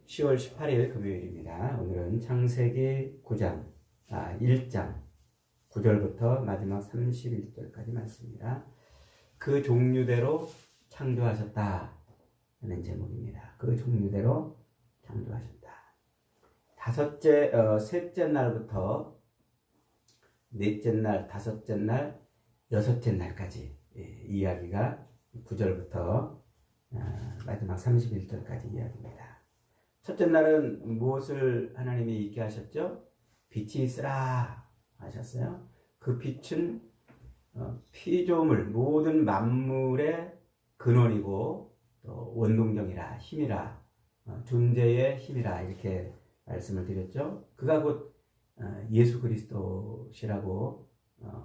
10월 18일 금요일입니다. 오늘은 창세기 1장 9절부터 마지막 31절까지 말씀입니다. 그 종류대로 창조하셨다 하는 제목입니다. 그 종류대로 창조하셨다. 셋째 날부터 넷째 날, 다섯째 날, 여섯째 날까지 이야기가 9절부터 마지막 31절까지 이야기입니다. 첫째 날은 무엇을 하나님이 있게 하셨죠? 빛이 있으라 하셨어요. 그 빛은 피조물, 모든 만물의 근원이고 또 원동력이라, 힘이라, 존재의 힘이라 이렇게 말씀을 드렸죠. 그가 곧 예수 그리스도시라고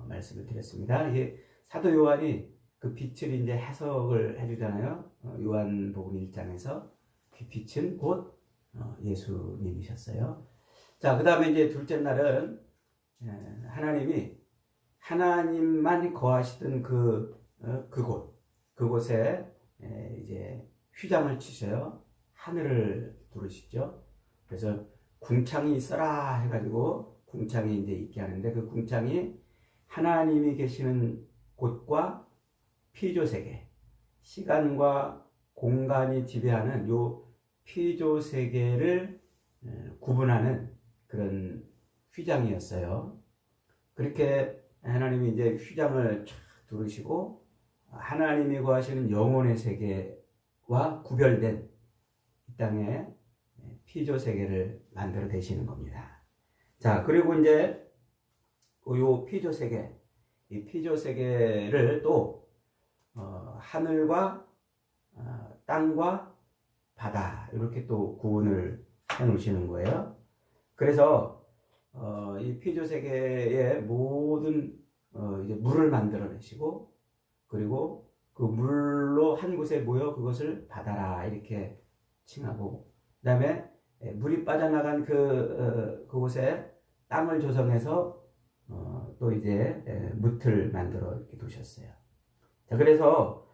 말씀을 드렸습니다. 이게 사도 요한이 그 빛을 이제 해석을 해주잖아요. 요한복음 1장에서 그 빛은 곧 예수님이셨어요. 자, 그 다음에 이제 둘째 날은 하나님이 하나님만 거하시던 그곳에 이제 휘장을 치셔요. 하늘을 두르시죠. 그래서 궁창이 있어라 해가지고 궁창이 이제 있게 하는데 그 궁창이 하나님이 계시는 곳과 피조세계, 시간과 공간이 지배하는 요 피조세계를 구분하는 그런 휘장이었어요. 그렇게 하나님이 이제 휘장을 쫙 두르시고 하나님이 거하시는 영혼의 세계와 구별된 이 땅에 피조세계를 만들어 내시는 겁니다. 자, 그리고 이제 요 피조세계, 이 피조세계를 또 하늘과 땅과 바다 이렇게 또 구분을 해 놓으시는 거예요. 그래서 이 피조세계의 모든 이제 물을 만들어내시고 그리고 그 물로 한 곳에 모여 그것을 바다라 이렇게 칭하고 그다음에 물이 빠져나간 그곳에 땅을 조성해서 또 이제 무틀 만들어 이렇게 두셨어요. 자, 그래서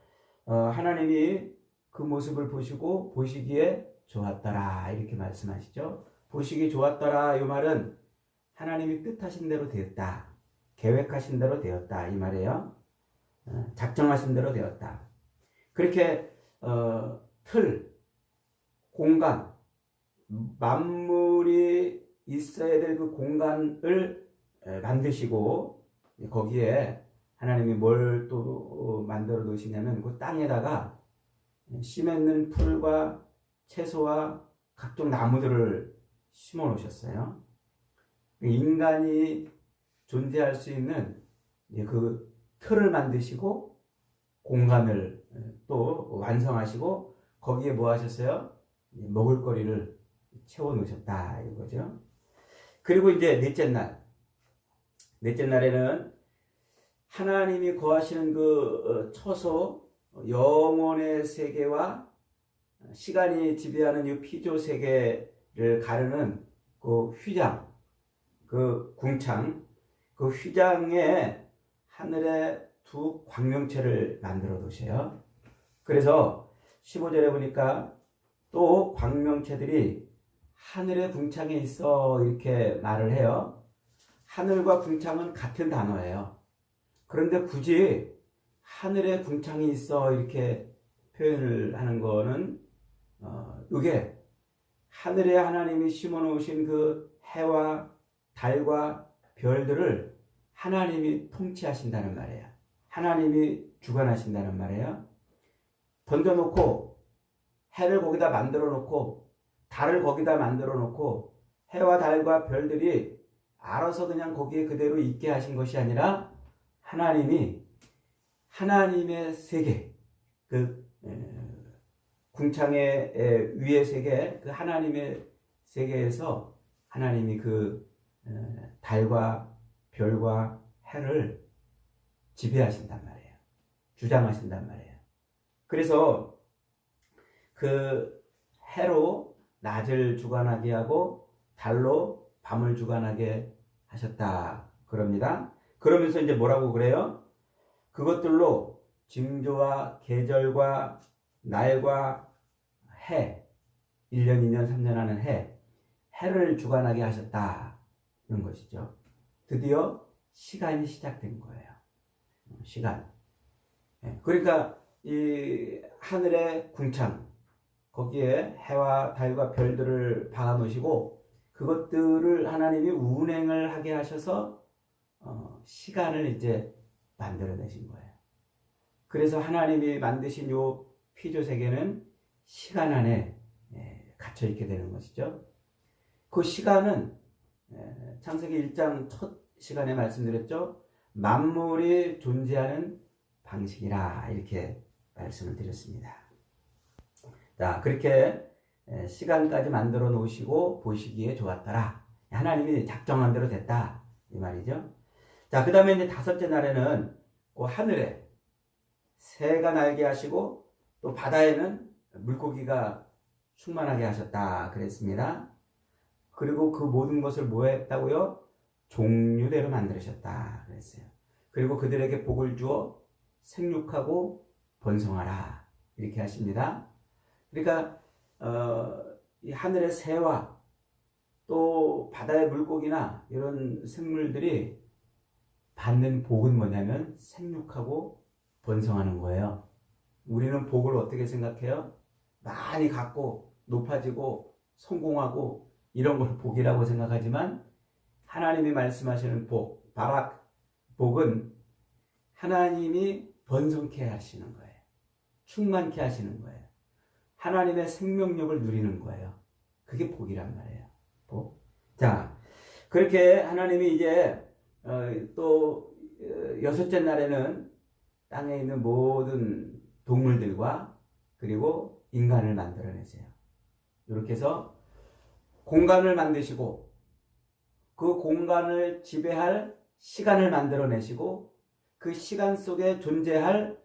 하나님이 그 모습을 보시고 보시기에 좋았더라 이렇게 말씀하시죠. 보시기 좋았더라 이 말은 하나님이 뜻하신 대로 되었다, 계획하신 대로 되었다 이 말이에요. 작정하신 대로 되었다. 그렇게 틀, 공간, 만물이 있어야 될 그 공간을 만드시고 거기에 하나님이 뭘 또 만들어 놓으시냐면 그 땅에다가 씨 맺는 풀과 채소와 각종 나무들을 심어 놓으셨어요. 인간이 존재할 수 있는 그 틀을 만드시고 공간을 또 완성하시고 거기에 뭐 하셨어요? 먹을거리를 채워 놓으셨다 이거죠. 그리고 이제 넷째 날에는 하나님이 거하시는 그 처소 영혼의 세계와 시간이 지배하는 이 피조 세계를 가르는 그 휘장, 그 궁창, 그 휘장에 하늘에 두 광명체를 만들어 두셔요. 그래서 15절에 보니까 또 광명체들이 하늘의 궁창에 있어 이렇게 말을 해요. 하늘과 궁창은 같은 단어예요. 그런데 굳이 하늘에 궁창이 있어 이렇게 표현을 하는 거는 이게 하늘에 하나님이 심어 놓으신 그 해와 달과 별들을 하나님이 통치하신다는 말이에요. 하나님이 주관하신다는 말이에요. 던져놓고 해를 거기다 만들어 놓고 달을 거기다 만들어 놓고 해와 달과 별들이 알아서 그냥 거기에 그대로 있게 하신 것이 아니라 하나님이 하나님의 세계, 그 궁창의 위의 세계, 그 하나님의 세계에서 하나님이 그 달과 별과 해를 지배하신단 말이에요. 주장하신단 말이에요. 그래서 그 해로 낮을 주관하게 하고 달로 밤을 주관하게 하셨다 그럽니다. 그러면서 이제 뭐라고 그래요? 그것들로 징조와 계절과 날과 해 1년, 2년, 3년 하는 해를 주관하게 하셨다는 것이죠. 드디어 시간이 시작된 거예요. 시간. 그러니까 이 하늘의 궁창, 거기에 해와 달과 별들을 박아 놓으시고 그것들을 하나님이 운행을 하게 하셔서 시간을 이제 만들어내신 거예요. 그래서 하나님이 만드신 요 피조 세계는 시간 안에 갇혀 있게 되는 것이죠. 그 시간은 창세기 1장 첫 시간에 말씀드렸죠. 만물이 존재하는 방식이라 이렇게 말씀을 드렸습니다. 자, 그렇게 시간까지 만들어 놓으시고 보시기에 좋았더라. 하나님이 작정한 대로 됐다 이 말이죠. 자, 그 다음에 이제 다섯째 날에는 그 하늘에 새가 날게 하시고 또 바다에는 물고기가 충만하게 하셨다 그랬습니다. 그리고 그 모든 것을 뭐 했다고요? 종류대로 만들으셨다 그랬어요. 그리고 그들에게 복을 주어 생육하고 번성하라 이렇게 하십니다. 그러니까 이 하늘의 새와 또 바다의 물고기나 이런 생물들이 받는 복은 뭐냐면 생육하고 번성하는 거예요. 우리는 복을 어떻게 생각해요? 많이 갖고 높아지고 성공하고 이런 걸 복이라고 생각하지만 하나님이 말씀하시는 복, 바락, 복은 하나님이 번성케 하시는 거예요. 충만케 하시는 거예요. 하나님의 생명력을 누리는 거예요. 그게 복이란 말이에요. 복. 자, 그렇게 하나님이 이제 또 여섯째 날에는 땅에 있는 모든 동물들과 그리고 인간을 만들어내세요. 이렇게 해서 공간을 만드시고 그 공간을 지배할 시간을 만들어내시고 그 시간 속에 존재할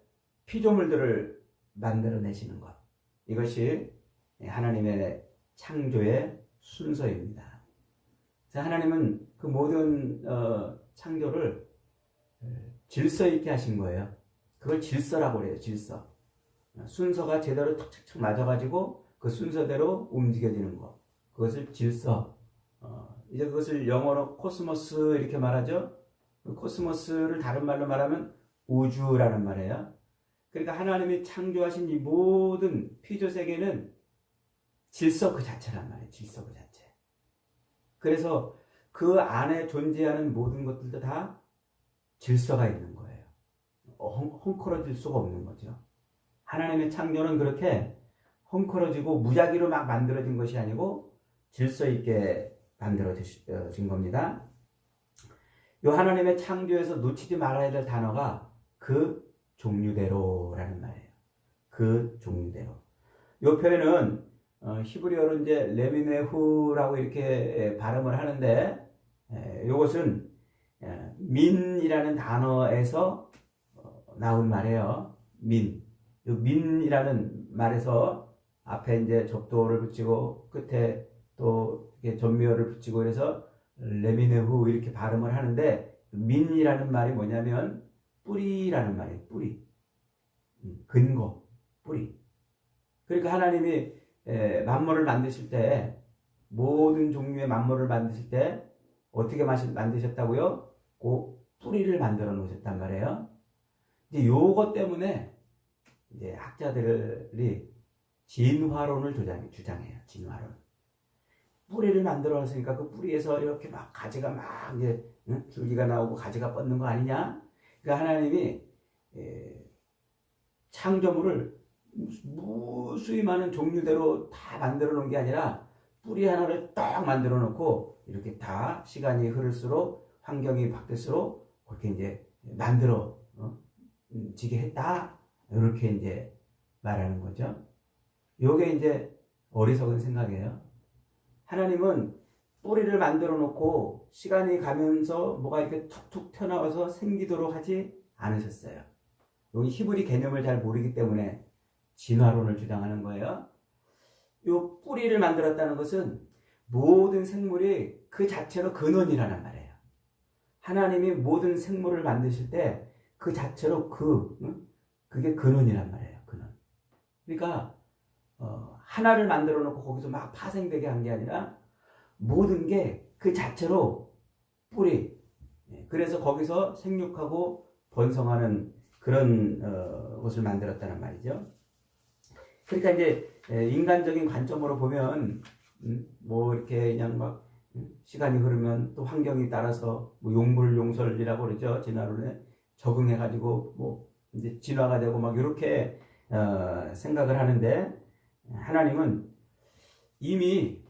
피조물들을 만들어내시는 것. 이것이 하나님의 창조의 순서입니다. 하나님은 그 모든 창조를 질서 있게 하신 거예요. 그걸 질서라고 그래요. 질서. 순서가 제대로 탁탁탁 맞아가지고 그 순서대로 움직여지는 것. 그것을 질서. 이제 그것을 영어로 코스모스 이렇게 말하죠. 코스모스를 다른 말로 말하면 우주라는 말이에요. 그러니까 하나님이 창조하신 이 모든 피조 세계는 질서 그 자체란 말이에요. 질서 그 자체. 그래서 그 안에 존재하는 모든 것들도 다 질서가 있는 거예요. 헝클어질 수가 없는 거죠. 하나님의 창조는 그렇게 헝클어지고 무작위로 막 만들어진 것이 아니고 질서 있게 만들어진 겁니다. 이 하나님의 창조에서 놓치지 말아야 될 단어가 그 종류대로라는 말이에요. 그 종류대로. 이 표현은 히브리어로 이제 레미네후라고 이렇게 발음을 하는데 이것은 민이라는 단어에서 나온 말이에요. 민. 이 민이라는 말에서 앞에 이제 접두어를 붙이고 끝에 또 전미어를 붙이고 그래서 레미네후 이렇게 발음을 하는데 민이라는 말이 뭐냐면 뿌리라는 말이에요. 뿌리. 근거. 뿌리. 그러니까 하나님이 만물을 만드실 때 모든 종류의 만물을 만드실 때 어떻게 만드셨다고요? 그 뿌리를 만들어 놓으셨단 말이에요. 이제 요것 때문에 이제 학자들이 진화론을 주장해요. 진화론. 뿌리를 만들어 놨으니까 그 뿌리에서 이렇게 막 가지가 막 이제 줄기가 나오고 가지가 뻗는 거 아니냐? 그러니까 하나님이 창조물을 무수히 많은 종류대로 다 만들어 놓은 게 아니라 뿌리 하나를 딱 만들어 놓고 이렇게 다 시간이 흐를수록 환경이 바뀔수록 그렇게 이제 만들어 지게 했다. 이렇게 이제 말하는 거죠. 요게 이제 어리석은 생각이에요. 하나님은 뿌리를 만들어 놓고 시간이 가면서 뭐가 이렇게 툭툭 튀어나와서 생기도록 하지 않으셨어요. 여기 히브리 개념을 잘 모르기 때문에 진화론을 주장하는 거예요. 이 뿌리를 만들었다는 것은 모든 생물이 그 자체로 근원이라는 말이에요. 하나님이 모든 생물을 만드실 때 그 자체로 그게 근원이란 말이에요. 근원. 그러니까 하나를 만들어 놓고 거기서 막 파생되게 한 게 아니라 모든 게 그 자체로 뿌리. 그래서 거기서 생육하고 번성하는 그런 것을 만들었다는 말이죠. 그러니까 이제 인간적인 관점으로 보면 뭐 이렇게 그냥 막 시간이 흐르면 또 환경이 따라서 뭐 용불용설이라고 그러죠. 진화론에 적응해 가지고 뭐 이제 진화가 되고 막 이렇게 생각을 하는데, 하나님은 이미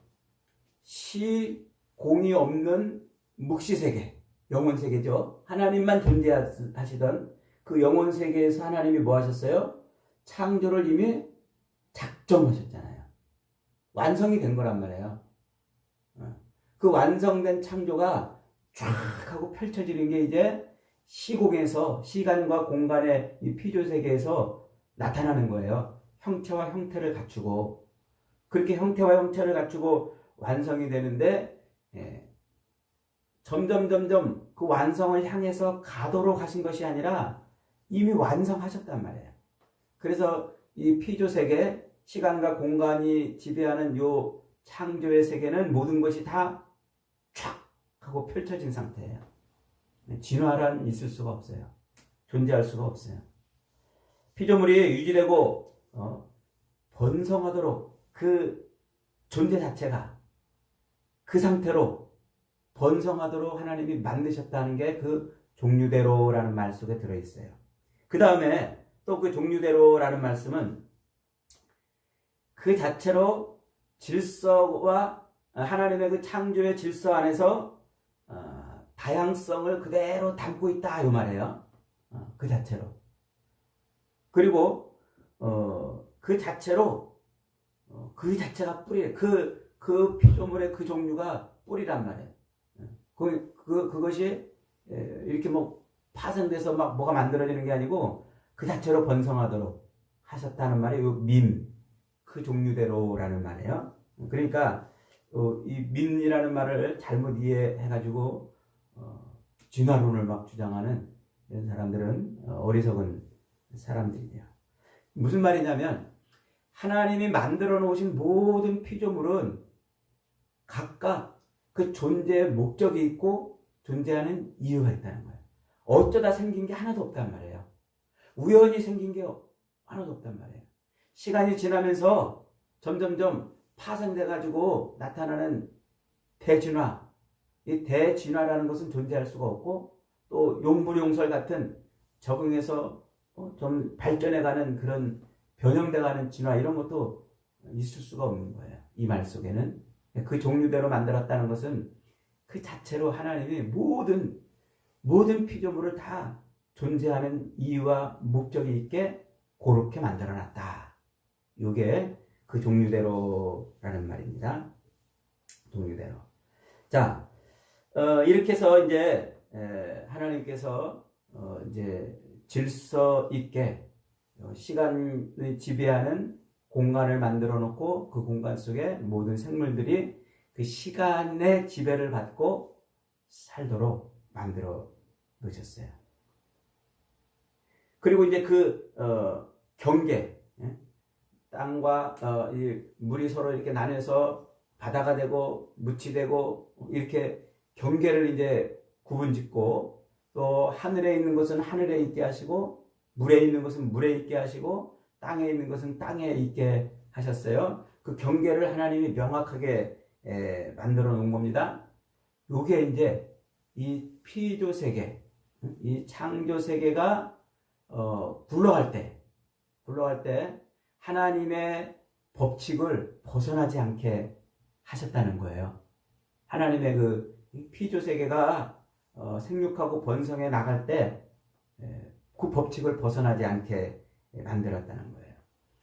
시공이 없는 묵시세계, 영혼세계죠. 하나님만 존재하시던 그 영혼세계에서 하나님이 뭐 하셨어요? 창조를 이미 작정하셨잖아요. 완성이 된 거란 말이에요. 그 완성된 창조가 쫙 하고 펼쳐지는 게 이제 시공에서, 시간과 공간의 이 피조세계에서 나타나는 거예요. 형체와 형태를 갖추고, 그렇게 형태와 형체를 갖추고 완성이 되는데, 점점 그 완성을 향해서 가도록 하신 것이 아니라 이미 완성하셨단 말이에요. 그래서 이 피조세계, 시간과 공간이 지배하는 요 창조의 세계는 모든 것이 다 촥 하고 펼쳐진 상태예요. 진화란 있을 수가 없어요. 존재할 수가 없어요. 피조물이 유지되고 번성하도록 그 존재 자체가 그 상태로 번성하도록 하나님이 만드셨다는 게 그 종류대로라는 말 속에 들어있어요. 그 다음에 또 그 종류대로라는 말씀은 그 자체로 질서와 하나님의 그 창조의 질서 안에서 다양성을 그대로 담고 있다 이 말이에요. 그 자체로. 그리고 그 자체로 그 자체가 뿌리, 그 피조물의 그 종류가 뿌리란 말이에요. 그것이 이렇게 뭐 파생돼서 막 뭐가 만들어지는 게 아니고 그 자체로 번성하도록 하셨다는 말이 요 민, 그 종류대로라는 말이에요. 그러니까 이 민이라는 말을 잘못 이해해가지고 진화론을 막 주장하는 이런 사람들은 어리석은 사람들이에요. 무슨 말이냐면 하나님이 만들어 놓으신 모든 피조물은 각각 그 존재의 목적이 있고 존재하는 이유가 있다는 거예요. 어쩌다 생긴 게 하나도 없단 말이에요. 우연히 생긴 게 하나도 없단 말이에요. 시간이 지나면서 점점점 파생돼 가지고 나타나는 대진화. 이 대진화라는 것은 존재할 수가 없고, 또 용불용설 같은 적응해서 좀 발전해가는 그런 변형돼가는 진화, 이런 것도 있을 수가 없는 거예요. 이 말 속에는 그 종류대로 만들었다는 것은 그 자체로 하나님이 모든 피조물을 다 존재하는 이유와 목적이 있게 그렇게 만들어놨다. 이게 그 종류대로라는 말입니다. 종류대로. 자, 이렇게 해서 이제 하나님께서 이제 질서 있게 시간을 지배하는 공간을 만들어 놓고 그 공간 속에 모든 생물들이 그 시간의 지배를 받고 살도록 만들어 놓으셨어요. 그리고 이제 그 경계, 땅과 이 물이 서로 이렇게 나눠서 바다가 되고 묻이 되고 이렇게 경계를 이제 구분짓고, 또 하늘에 있는 것은 하늘에 있게 하시고 물에 있는 것은 물에 있게 하시고 땅에 있는 것은 땅에 있게 하셨어요. 그 경계를 하나님이 명확하게 만들어 놓은 겁니다. 요게 이제 이 피조 세계, 이 창조 세계가 굴러갈 때 하나님의 법칙을 벗어나지 않게 하셨다는 거예요. 하나님의 그 피조 세계가 생육하고 번성해 나갈 때 그 법칙을 벗어나지 않게 만들었다는 거예요.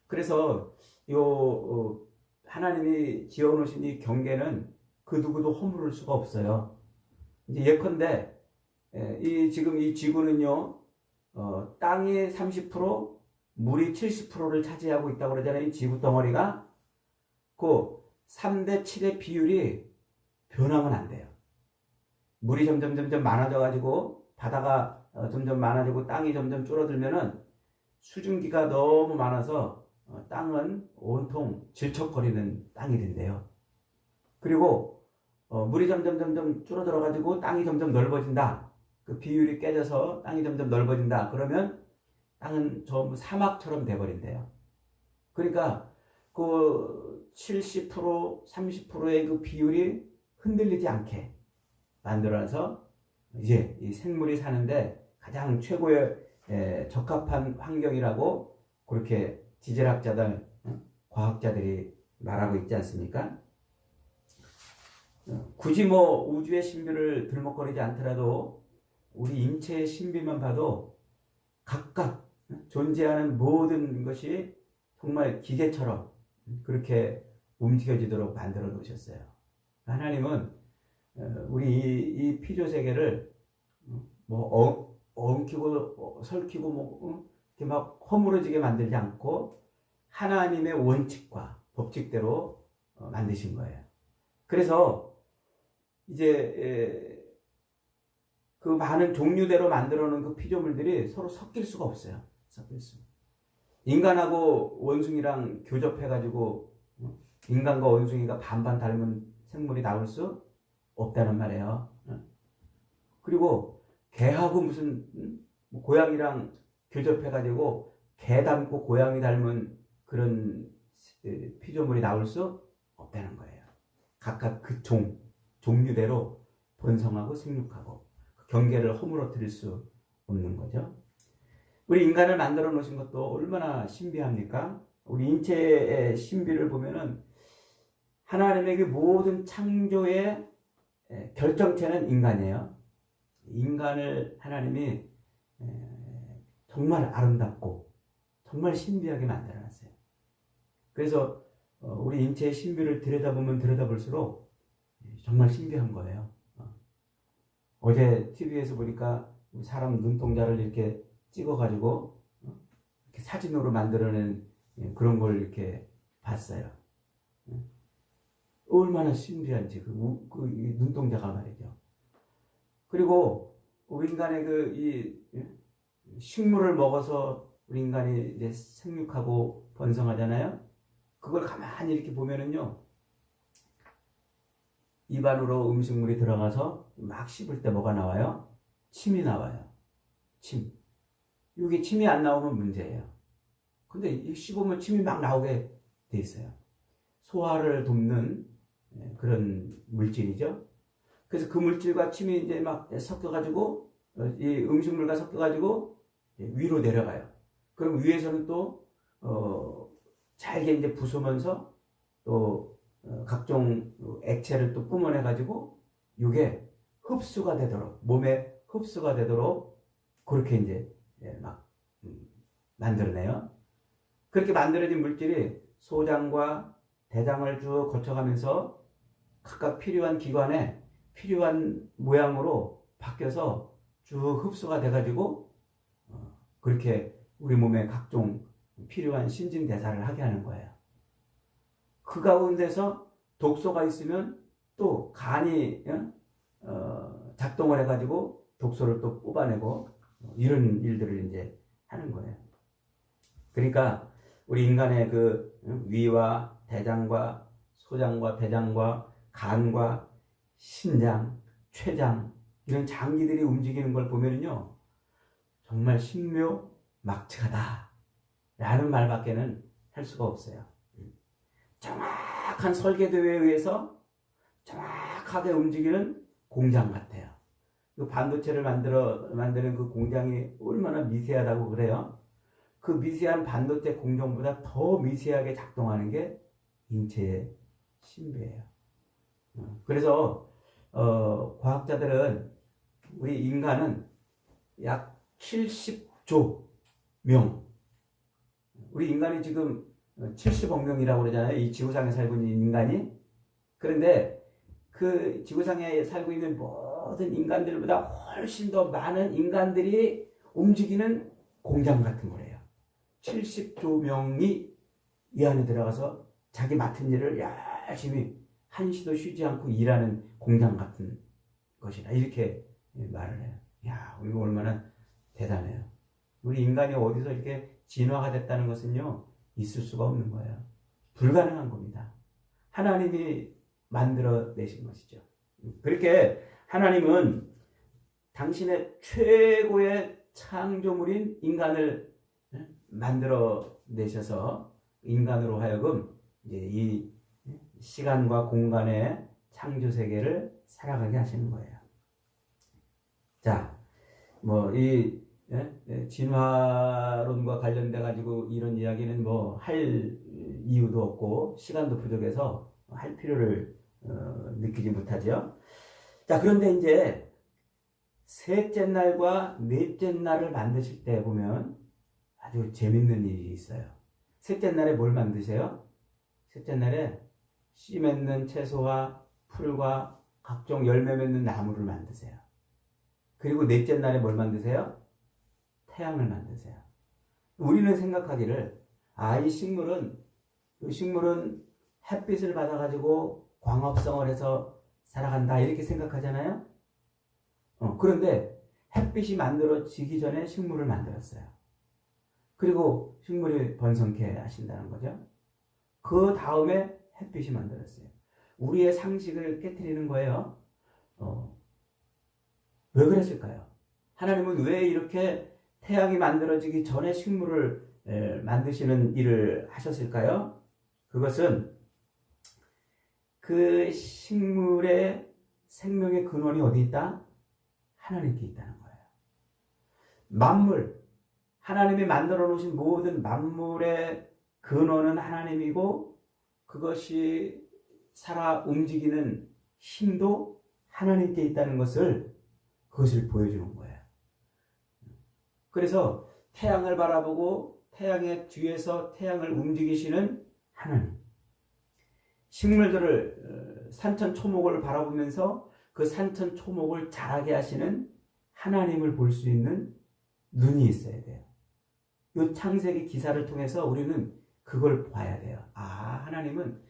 그래서 하나님이 지어놓으신 이 경계는 그 누구도 허물을 수가 없어요. 이제 예컨대 지금 이 지구는요, 땅이 30%, 물이 70%를 차지하고 있다고 그러잖아요. 이 지구 덩어리가. 그 3대 7의 비율이 변하면 안 돼요. 물이 점점 많아져 가지고 바다가 점점 많아지고 땅이 점점 줄어들면은 수증기가 너무 많아서 땅은 온통 질척거리는 땅이 된대요. 그리고 물이 점점 줄어들어 가지고 땅이 점점 넓어진다. 그 비율이 깨져서 땅이 점점 넓어진다. 그러면 땅은 전부 사막처럼 돼버린대요. 그러니까 그 70%, 30%의 그 비율이 흔들리지 않게 만들어서 이제 이 생물이 사는데 가장 최고의 적합한 환경이라고 그렇게 지질학자들, 과학자들이 말하고 있지 않습니까? 굳이 뭐 우주의 신비를 들먹거리지 않더라도 우리 인체의 신비만 봐도 각각 존재하는 모든 것이 정말 기계처럼 그렇게 움직여지도록 만들어 놓으셨어요. 하나님은 우리 이 피조 세계를 뭐 엉키고 설키고 뭐 이렇게 막 허물어지게 만들지 않고 하나님의 원칙과 법칙대로 만드신 거예요. 그래서 이제 그 많은 종류대로 만들어 놓은 그 피조물들이 서로 섞일 수가 없어요. 섞일 수. 인간하고 원숭이랑 교접해가지고 인간과 원숭이가 반반 닮은 생물이 나올 수 없다는 말이에요. 그리고 개하고 무슨 고양이랑 교접해가지고 개 닮고 고양이 닮은 그런 피조물이 나올 수 없다는 거예요. 각각 그 종류대로 번성하고 생육하고 경계를 허물어뜨릴 수 없는 거죠. 우리 인간을 만들어 놓으신 것도 얼마나 신비합니까? 우리 인체의 신비를 보면은 하나님의 그 모든 창조의 결정체는 인간이에요. 인간을 하나님이 정말 아름답고 정말 신비하게 만들어 놨어요. 그래서 우리 인체의 신비를 들여다보면 들여다볼수록 정말 신비한 거예요. 어제 TV에서 보니까 사람 눈동자를 이렇게 찍어가지고 이렇게 사진으로 만들어낸 그런 걸 이렇게 봤어요. 얼마나 신비한지 그 눈동자가 말이죠. 그리고 우리 인간의 이 식물을 먹어서 우리 인간이 이제 생육하고 번성하잖아요. 그걸 가만히 이렇게 보면은요, 입안으로 음식물이 들어가서 막 씹을 때 뭐가 나와요? 침이 나와요. 침. 이게 침이 안 나오면 문제예요. 근데 씹으면 침이 막 나오게 돼 있어요. 소화를 돕는 그런 물질이죠. 그래서 그 물질과 침이 이제 막 섞여가지고 이 음식물과 섞여가지고 위로 내려가요. 그럼 위에서는 또 잘게 이제 부수면서 또 각종 액체를 또 뿜어내가지고 이게 흡수가 되도록 몸에 흡수가 되도록 그렇게 이제 막 만들어내요. 그렇게 만들어진 물질이 소장과 대장을 쭉 거쳐가면서 각각 필요한 기관에 필요한 모양으로 바뀌어서 쭉 흡수가 돼가지고 그렇게 우리 몸에 각종 필요한 신진대사를 하게 하는 거예요. 그 가운데서 독소가 있으면 또 간이 작동을 해가지고 독소를 또 뽑아내고 이런 일들을 이제 하는 거예요. 그러니까 우리 인간의 그 위와 대장과 소장과 대장과 간과 신장, 췌장 이런 장기들이 움직이는 걸 보면요 정말 신묘막측하다 라는 말밖에는 할 수가 없어요. 정확한 설계도에 의해서 정확하게 움직이는 공장 같아요. 그 반도체를 만드는 그 공장이 얼마나 미세하다고 그래요. 그 미세한 반도체 공정보다 더 미세하게 작동하는 게 인체의 신비예요. 그래서 과학자들은 우리 인간은 약 70조 명, 우리 인간이 지금 70억 명이라고 그러잖아요. 이 지구상에 살고 있는 인간이. 그런데 그 지구상에 살고 있는 모든 인간들보다 훨씬 더 많은 인간들이 움직이는 공장 같은 거래요. 70조 명이 이 안에 들어가서 자기 맡은 일을 열심히 한시도 쉬지 않고 일하는 공장 같은 것이다. 이렇게 말을 해요. 야, 우리가 얼마나 대단해요. 우리 인간이 어디서 이렇게 진화가 됐다는 것은요, 있을 수가 없는 거예요. 불가능한 겁니다. 하나님이 만들어내신 것이죠. 그렇게 하나님은 당신의 최고의 창조물인 인간을 만들어내셔서 인간으로 하여금 이제 이 시간과 공간의 창조 세계를 살아가게 하시는 거예요. 자, 이 진화론과 관련돼 가지고 이런 이야기는 뭐 할 이유도 없고 시간도 부족해서 할 필요를 느끼지 못하죠. 자, 그런데 이제 셋째 날과 넷째 날을 만드실 때 보면 아주 재밌는 일이 있어요. 셋째 날에 뭘 만드세요? 셋째 날에 씨 맺는 채소와 풀과 각종 열매 맺는 나무를 만드세요. 그리고 넷째 날에 뭘 만드세요? 태양을 만드세요. 우리는 생각하기를 이 식물은 햇빛을 받아가지고 광합성을 해서 살아간다 이렇게 생각하잖아요. 그런데 햇빛이 만들어지기 전에 식물을 만들었어요. 그리고 식물이 번성케 하신다는 거죠. 그 다음에 햇빛이 만들었어요. 우리의 상식을 깨트리는 거예요. 왜 그랬을까요? 하나님은 왜 이렇게 태양이 만들어지기 전에 식물을 만드시는 일을 하셨을까요? 그것은 그 식물의 생명의 근원이 어디 있다? 하나님께 있다는 거예요. 만물, 하나님이 만들어 놓으신 모든 만물의 근원은 하나님이고 그것이 살아 움직이는 힘도 하나님께 있다는 그것을 보여주는 거예요. 그래서 태양을 바라보고 태양의 뒤에서 태양을 움직이시는 하나님, 식물들을 산천초목을 바라보면서 그 산천초목을 자라게 하시는 하나님을 볼 수 있는 눈이 있어야 돼요. 이 창세기 기사를 통해서 우리는 그걸 봐야 돼요. 하나님은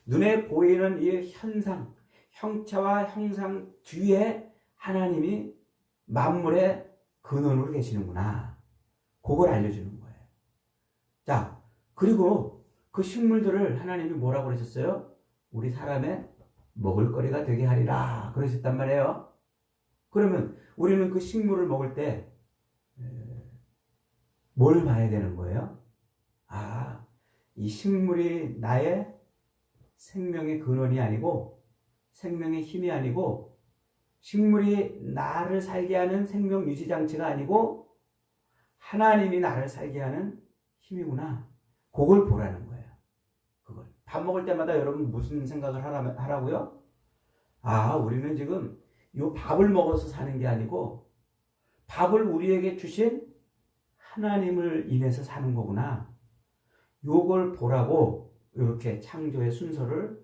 눈에 보이는 이 현상, 형체와 형상 뒤에 하나님이 만물의 근원으로 계시는구나. 그걸 알려주는 거예요. 자, 그리고 그 식물들을 하나님이 뭐라고 그러셨어요? 우리 사람의 먹을거리가 되게 하리라 그러셨단 말이에요. 그러면 우리는 그 식물을 먹을 때 뭘 봐야 되는 거예요? 이 식물이 나의 생명의 근원이 아니고 생명의 힘이 아니고 식물이 나를 살게 하는 생명 유지 장치가 아니고 하나님이 나를 살게 하는 힘이구나. 그걸 보라는 거예요. 그걸. 밥 먹을 때마다 여러분 무슨 생각을 하라고요? 우리는 지금 이 밥을 먹어서 사는 게 아니고 밥을 우리에게 주신 하나님을 인해서 사는 거구나. 요걸 보라고 이렇게 창조의 순서를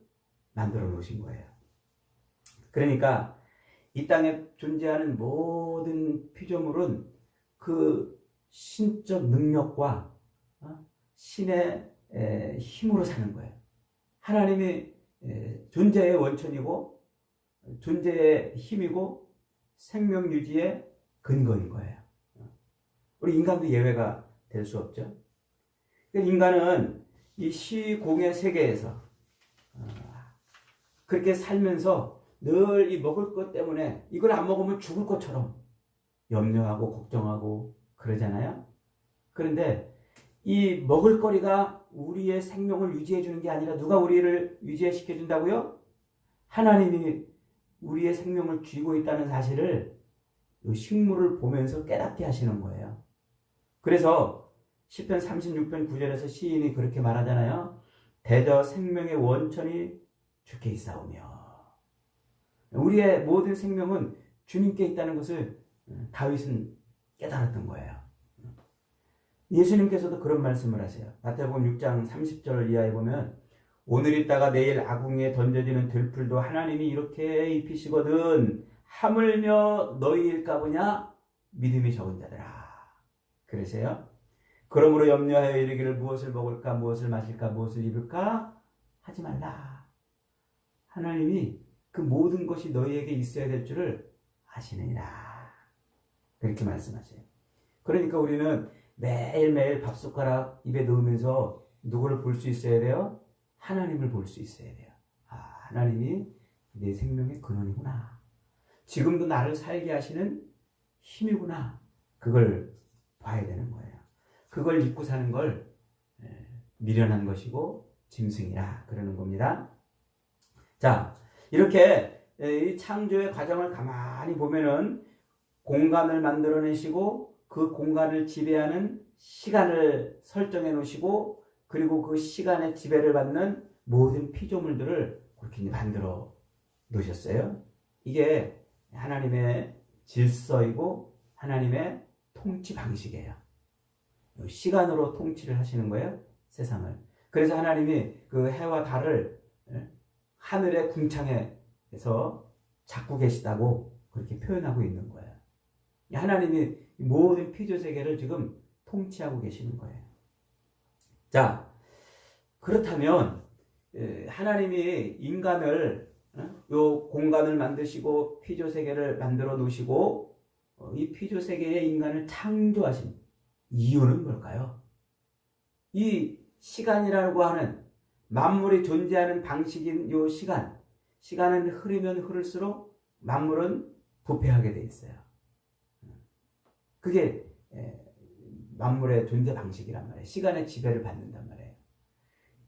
만들어 놓으신 거예요. 그러니까 이 땅에 존재하는 모든 피조물은 그 신적 능력과 신의 힘으로 사는 거예요. 하나님이 존재의 원천이고 존재의 힘이고 생명 유지의 근거인 거예요. 우리 인간도 예외가 될 수 없죠. 인간은 이 시공의 세계에서 그렇게 살면서 늘 이 먹을 것 때문에 이걸 안 먹으면 죽을 것처럼 염려하고 걱정하고 그러잖아요. 그런데 이 먹을거리가 우리의 생명을 유지해 주는 게 아니라 누가 우리를 유지시켜 준다고요? 하나님이 우리의 생명을 쥐고 있다는 사실을 이 식물을 보면서 깨닫게 하시는 거예요. 그래서 시편 36편 9절에서 시인이 그렇게 말하잖아요. 대저 생명의 원천이 주께 있사오며. 우리의 모든 생명은 주님께 있다는 것을 다윗은 깨달았던 거예요. 예수님께서도 그런 말씀을 하세요. 마태복음 6장 30절 이하에 보면 오늘 있다가 내일 아궁이에 던져지는 들풀도 하나님이 이렇게 입히시거든 하물며 너희일까 보냐 믿음이 적은 자들아. 그러세요. 그러므로 염려하여 이르기를 무엇을 먹을까 무엇을 마실까 무엇을 입을까 하지 말라. 하나님이 그 모든 것이 너희에게 있어야 될 줄을 아시느니라. 그렇게 말씀하세요. 그러니까 우리는 매일매일 밥숟가락 입에 넣으면서 누구를 볼 수 있어야 돼요? 하나님을 볼 수 있어야 돼요. 아, 하나님이 내 생명의 근원이구나. 지금도 나를 살게 하시는 힘이구나. 그걸 봐야 되는 거예요. 그걸 잊고 사는 걸 미련한 것이고 짐승이라 그러는 겁니다. 자, 이렇게 이 창조의 과정을 가만히 보면은 공간을 만들어내시고 그 공간을 지배하는 시간을 설정해 놓으시고 그리고 그 시간의 지배를 받는 모든 피조물들을 그렇게 만들어 놓으셨어요. 이게 하나님의 질서이고 하나님의 통치 방식이에요. 시간으로 통치를 하시는 거예요, 세상을. 그래서 하나님이 그 해와 달을 하늘의 궁창에서 잡고 계시다고 그렇게 표현하고 있는 거예요. 하나님이 모든 피조 세계를 지금 통치하고 계시는 거예요. 자, 그렇다면 하나님이 인간을 요 공간을 만드시고 피조 세계를 만들어 놓으시고 이 피조 세계의 인간을 창조하신 이유는 뭘까요? 이 시간이라고 하는 만물이 존재하는 방식인 요 시간은 흐르면 흐를수록 만물은 부패하게 돼 있어요. 그게 만물의 존재 방식이란 말이에요. 시간의 지배를 받는단 말이에요.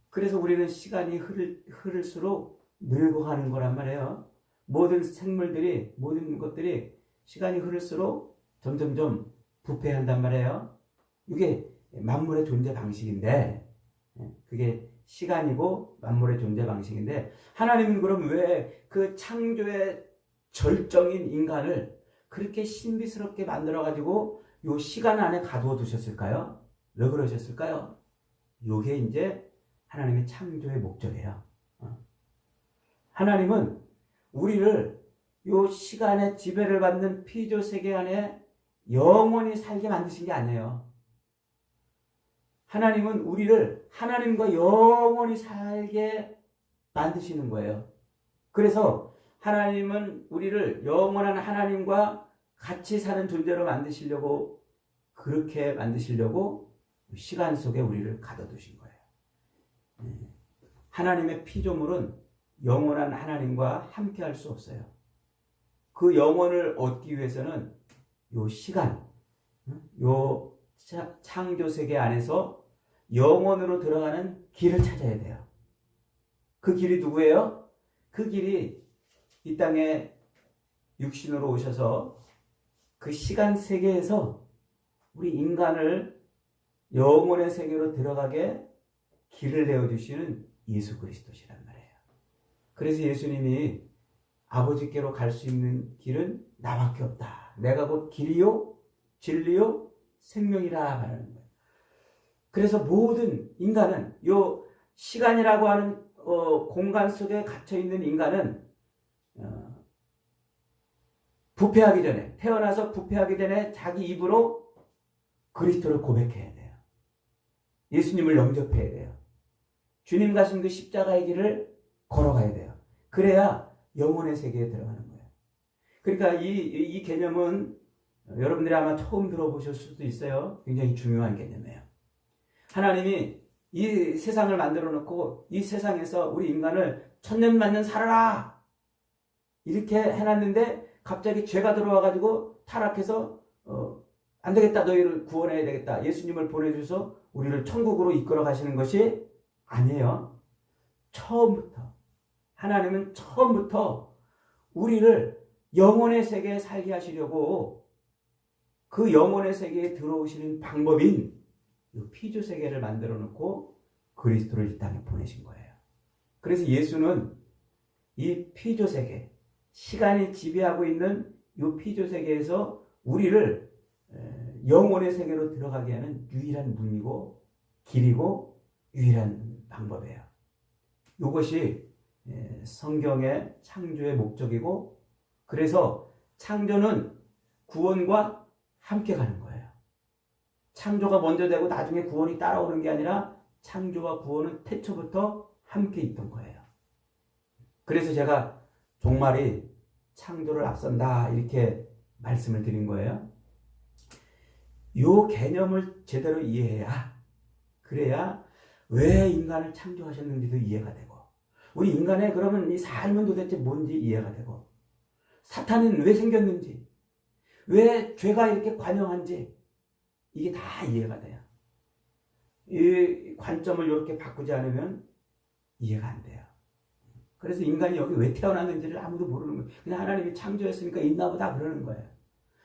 그래서 우리는 시간이 흐를수록 늙어가는 거란 말이에요. 모든 생물들이, 모든 것들이 시간이 흐를수록 점점점 부패한단 말이에요. 이게 만물의 존재 방식인데, 그게 시간이고 만물의 존재 방식인데, 하나님은 그럼 왜 그 창조의 절정인 인간을 그렇게 신비스럽게 만들어가지고 요 시간 안에 가두어 두셨을까요? 왜 그러셨을까요? 요게 이제 하나님의 창조의 목적이에요. 하나님은 우리를 요 시간의 지배를 받는 피조 세계 안에 영원히 살게 만드신 게 아니에요. 하나님은 우리를 하나님과 영원히 살게 만드시는 거예요. 그래서 하나님은 우리를 영원한 하나님과 같이 사는 존재로 만드시려고 그렇게 만드시려고 시간 속에 우리를 가둬두신 거예요. 하나님의 피조물은 영원한 하나님과 함께 할 수 없어요. 그 영혼을 얻기 위해서는 요 시간, 요 창조 세계 안에서 영혼으로 들어가는 길을 찾아야 돼요. 그 길이 누구예요? 그 길이 이 땅에 육신으로 오셔서 그 시간 세계에서 우리 인간을 영혼의 세계로 들어가게 길을 내어주시는 예수 그리스도시란 말이에요. 그래서 예수님이 아버지께로 갈 수 있는 길은 나밖에 없다. 내가 곧 길이요, 진리요, 생명이라 말하는 거예요. 그래서 모든 인간은 요 시간이라고 하는 공간 속에 갇혀 있는 인간은 부패하기 전에, 태어나서 부패하기 전에 자기 입으로 그리스도를 고백해야 돼요. 예수님을 영접해야 돼요. 주님 가신 그 십자가의 길을 걸어가야 돼요. 그래야 영혼의 세계에 들어가는 거예요. 그러니까 이 개념은 여러분들이 아마 처음 들어보실 수도 있어요. 굉장히 중요한 개념이에요. 하나님이 이 세상을 만들어 놓고 이 세상에서 우리 인간을 천년만년 살아라 이렇게 해놨는데 갑자기 죄가 들어와가지고 타락해서 안 되겠다, 너희를 구원해야 되겠다, 예수님을 보내주셔서 우리를 천국으로 이끌어 가시는 것이 아니에요. 처음부터 하나님은 처음부터 우리를 영혼의 세계에 살게 하시려고 그 영혼의 세계에 들어오시는 방법인 이 피조 세계를 만들어 놓고 그리스도를 이 땅에 보내신 거예요. 그래서 예수는 이 피조 세계, 시간이 지배하고 있는 이 피조 세계에서 우리를 영혼의 세계로 들어가게 하는 유일한 문이고 길이고 유일한 방법이에요. 이것이 성경의 창조의 목적이고, 그래서 창조는 구원과 함께 가는 거예요. 창조가 먼저 되고 나중에 구원이 따라오는 게 아니라 창조와 구원은 태초부터 함께 있던 거예요. 그래서 제가 종말이 창조를 앞선다 이렇게 말씀을 드린 거예요. 이 개념을 제대로 이해해야, 그래야 왜 인간을 창조하셨는지도 이해가 되고, 우리 인간의 그러면 이 삶은 도대체 뭔지 이해가 되고, 사탄은 왜 생겼는지, 왜 죄가 이렇게 관영한지, 이게 다 이해가 돼요. 이 관점을 이렇게 바꾸지 않으면 이해가 안 돼요. 그래서 인간이 여기 왜 태어났는지를 아무도 모르는 거예요. 그냥 하나님이 창조했으니까 있나 보다 그러는 거예요.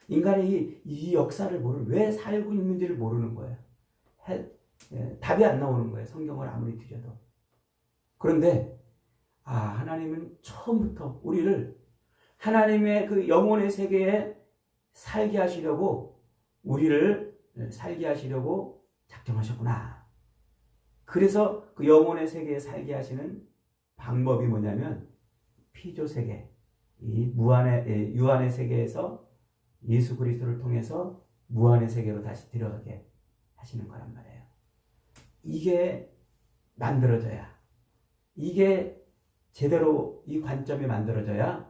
인간이 이 역사를 왜 살고 있는지를 모르는 거예요. 답이 안 나오는 거예요. 성경을 아무리 뒤져도. 그런데 하나님은 처음부터 우리를 하나님의 그 영혼의 세계에 살게 하시려고, 우리를 살게 하시려고 작정하셨구나. 그래서 그 영혼의 세계에 살게 하시는 방법이 뭐냐면 피조 세계, 이 유한의 세계에서 예수 그리스도를 통해서 무한의 세계로 다시 들어가게 하시는 거란 말이에요. 이게 만들어져야, 이게 제대로 이 관점이 만들어져야,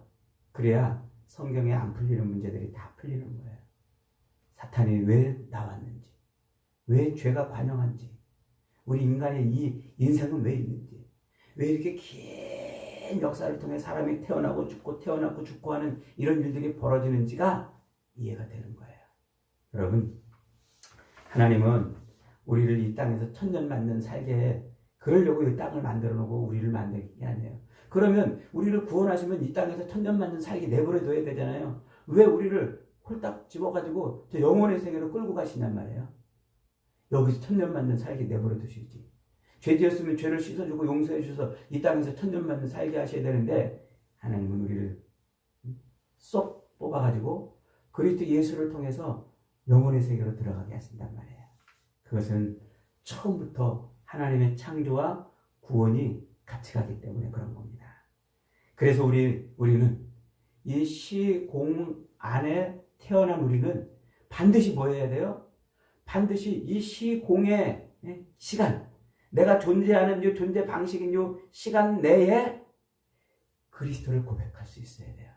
그래야 성경에 안 풀리는 문제들이 다 풀리는 거예요. 사탄이 왜 나왔는지, 왜 죄가 관영한지, 우리 인간의 이 인생은 왜 있는지, 왜 이렇게 긴 역사를 통해 사람이 태어나고 죽고 태어나고 죽고 하는 이런 일들이 벌어지는지가 이해가 되는 거예요. 여러분, 하나님은 우리를 이 땅에서 천년만년 살게 그러려고 이 땅을 만들어 놓고 우리를 만든 게 아니에요. 그러면 우리를 구원하시면 이 땅에서 천년만년 살게 내버려 둬야 되잖아요. 왜 우리를 홀딱 집어가지고 저 영혼의 세계로 끌고 가시냔 말이에요. 여기서 천년만년 살게 내버려 두시지. 죄 지었으면 죄를 씻어주고 용서해 주셔서 이 땅에서 천년만년 살게 하셔야 되는데, 하나님은 우리를 쏙 뽑아가지고 그리스도 예수를 통해서 영혼의 세계로 들어가게 하신단 말이에요. 그것은 처음부터 하나님의 창조와 구원이 같이 가기 때문에 그런 겁니다. 그래서 우리는 이 시공 안에 태어난 우리는 반드시 뭐 해야 돼요? 반드시 이 시공의 시간, 내가 존재하는 이 존재 방식인 이 시간 내에 그리스도를 고백할 수 있어야 돼요.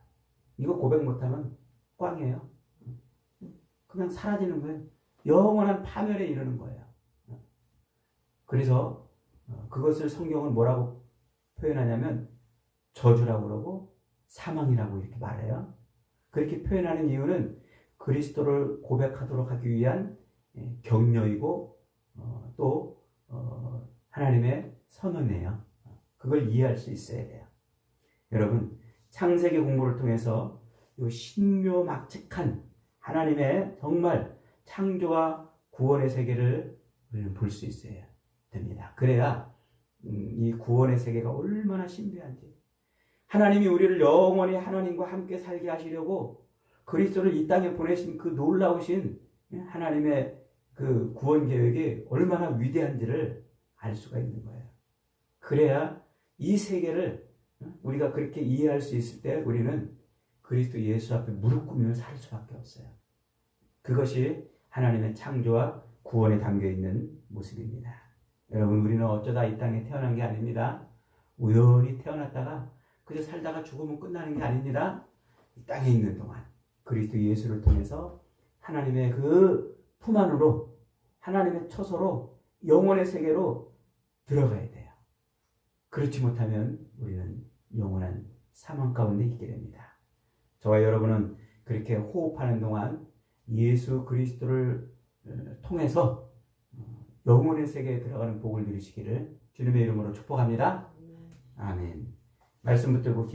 이거 고백 못하면 꽝이에요. 그냥 사라지는 거예요. 영원한 파멸에 이르는 거예요. 그래서 그것을 성경은 뭐라고 표현하냐면 저주라고 그러고 사망이라고 이렇게 말해요. 그렇게 표현하는 이유는 그리스도를 고백하도록 하기 위한 격려이고 또 하나님의 선언이에요. 그걸 이해할 수 있어야 돼요. 여러분, 창세기 공부를 통해서 이 신묘막측한 하나님의 정말 창조와 구원의 세계를 우리는 볼 수 있어야 됩니다. 그래야 이 구원의 세계가 얼마나 신비한지, 하나님이 우리를 영원히 하나님과 함께 살게 하시려고 그리스도를 이 땅에 보내신 그 놀라우신 하나님의 그 구원 계획이 얼마나 위대한지를 알 수가 있는 거예요. 그래야 이 세계를 우리가 그렇게 이해할 수 있을 때 우리는 그리스도 예수 앞에 무릎 꿇으며 살 수밖에 없어요. 그것이 하나님의 창조와 구원에 담겨 있는 모습입니다. 여러분, 우리는 어쩌다 이 땅에 태어난 게 아닙니다. 우연히 태어났다가 그저 살다가 죽으면 끝나는 게 아닙니다. 이 땅에 있는 동안 그리스도 예수를 통해서 하나님의 그 품 안으로, 하나님의 처소로, 영혼의 세계로 들어가야 돼요. 그렇지 못하면 우리는 영원한 사망 가운데 있게 됩니다. 저와 여러분은 그렇게 호흡하는 동안 예수 그리스도를 통해서 영혼의 세계에 들어가는 복을 누리시기를 주님의 이름으로 축복합니다. 아멘. 말씀 붙들고